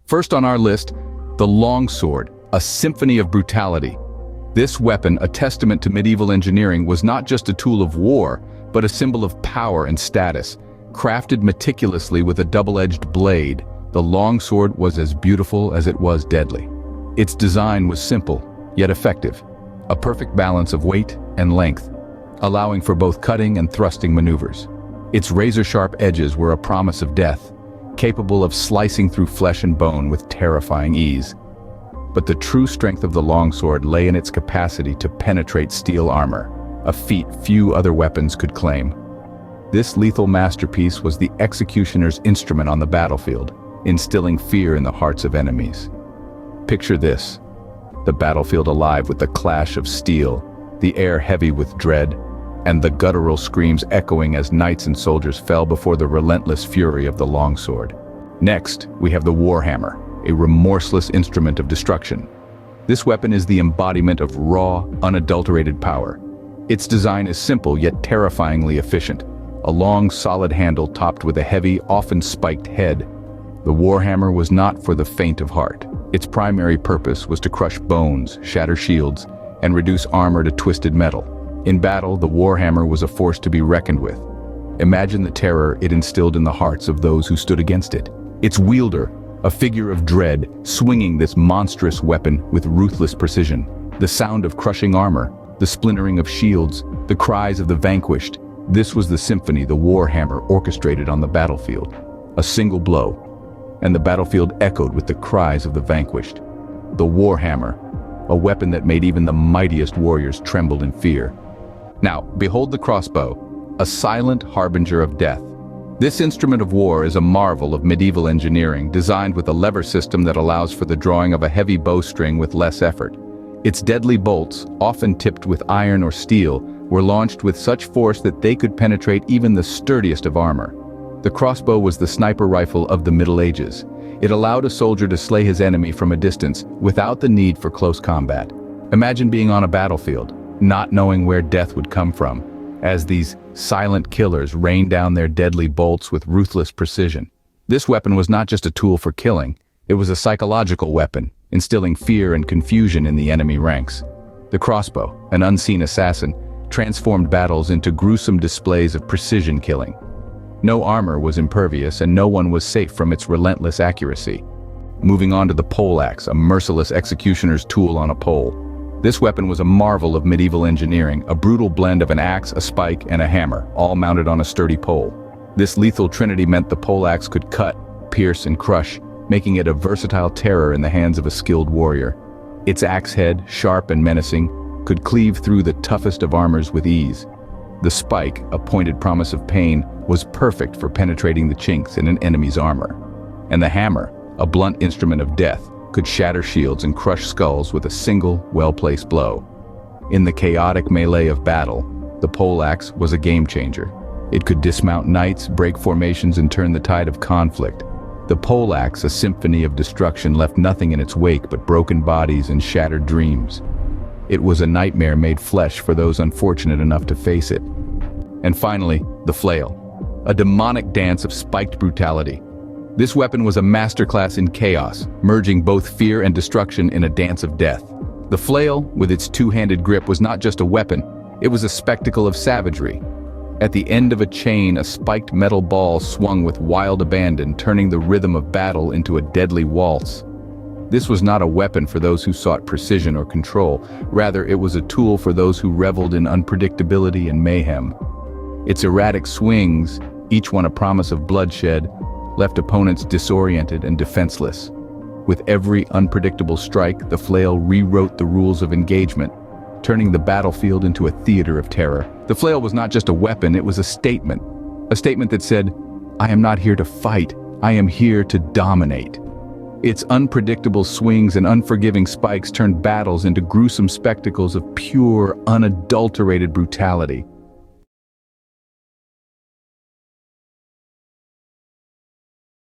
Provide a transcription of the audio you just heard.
First on our list, the longsword, a symphony of brutality. This weapon, a testament to medieval engineering, was not just a tool of war, but a symbol of power and status. Crafted meticulously with a double-edged blade, the longsword was as beautiful as it was deadly. Its design was simple, yet effective, a perfect balance of weight and length, allowing for both cutting and thrusting maneuvers. Its razor-sharp edges were a promise of death, capable of slicing through flesh and bone with terrifying ease. But the true strength of the longsword lay in its capacity to penetrate steel armor, a feat few other weapons could claim. This lethal masterpiece was the executioner's instrument on the battlefield, instilling fear in the hearts of enemies. Picture this: the battlefield alive with the clash of steel, the air heavy with dread, and the guttural screams echoing as knights and soldiers fell before the relentless fury of the longsword. Next, we have the warhammer, a remorseless instrument of destruction. This weapon is the embodiment of raw, unadulterated power. Its design is simple yet terrifyingly efficient, a long, solid handle topped with a heavy, often spiked head. The warhammer was not for the faint of heart. Its primary purpose was to crush bones, shatter shields, and reduce armor to twisted metal. In battle, the warhammer was a force to be reckoned with. Imagine the terror it instilled in the hearts of those who stood against it. Its wielder, a figure of dread, swinging this monstrous weapon with ruthless precision. The sound of crushing armor, the splintering of shields, the cries of the vanquished. This was the symphony the warhammer orchestrated on the battlefield. A single blow, and the battlefield echoed with the cries of the vanquished. The warhammer, a weapon that made even the mightiest warriors tremble in fear. Now, behold the crossbow, a silent harbinger of death. This instrument of war is a marvel of medieval engineering, designed with a lever system that allows for the drawing of a heavy bowstring with less effort. Its deadly bolts, often tipped with iron or steel, were launched with such force that they could penetrate even the sturdiest of armor. The crossbow was the sniper rifle of the Middle Ages. It allowed a soldier to slay his enemy from a distance without the need for close combat. Imagine being on a battlefield, not knowing where death would come from, as these silent killers rained down their deadly bolts with ruthless precision. This weapon was not just a tool for killing, it was a psychological weapon, instilling fear and confusion in the enemy ranks. The crossbow, an unseen assassin, transformed battles into gruesome displays of precision killing. No armor was impervious and no one was safe from its relentless accuracy. Moving on to the poleaxe, a merciless executioner's tool on a pole. This weapon was a marvel of medieval engineering, a brutal blend of an axe, a spike, and a hammer, all mounted on a sturdy pole. This lethal trinity meant the poleaxe could cut, pierce, and crush, making it a versatile terror in the hands of a skilled warrior. Its axe head, sharp and menacing, could cleave through the toughest of armors with ease. The spike, a pointed promise of pain, was perfect for penetrating the chinks in an enemy's armor. And the hammer, a blunt instrument of death, could shatter shields and crush skulls with a single, well-placed blow. In the chaotic melee of battle, the poleaxe was a game-changer. It could dismount knights, break formations, and turn the tide of conflict. The poleaxe, a symphony of destruction, left nothing in its wake but broken bodies and shattered dreams. It was a nightmare made flesh for those unfortunate enough to face it. And finally, the flail, a demonic dance of spiked brutality. This weapon was a masterclass in chaos, merging both fear and destruction in a dance of death. The flail, with its two-handed grip, was not just a weapon, it was a spectacle of savagery. At the end of a chain, a spiked metal ball swung with wild abandon, turning the rhythm of battle into a deadly waltz. This was not a weapon for those who sought precision or control, rather it was a tool for those who reveled in unpredictability and mayhem. Its erratic swings, each one a promise of bloodshed, left opponents disoriented and defenseless. With every unpredictable strike, the flail rewrote the rules of engagement, turning the battlefield into a theater of terror. The flail was not just a weapon, it was a statement that said, "I am not here to fight, I am here to dominate." Its unpredictable swings and unforgiving spikes turned battles into gruesome spectacles of pure, unadulterated brutality.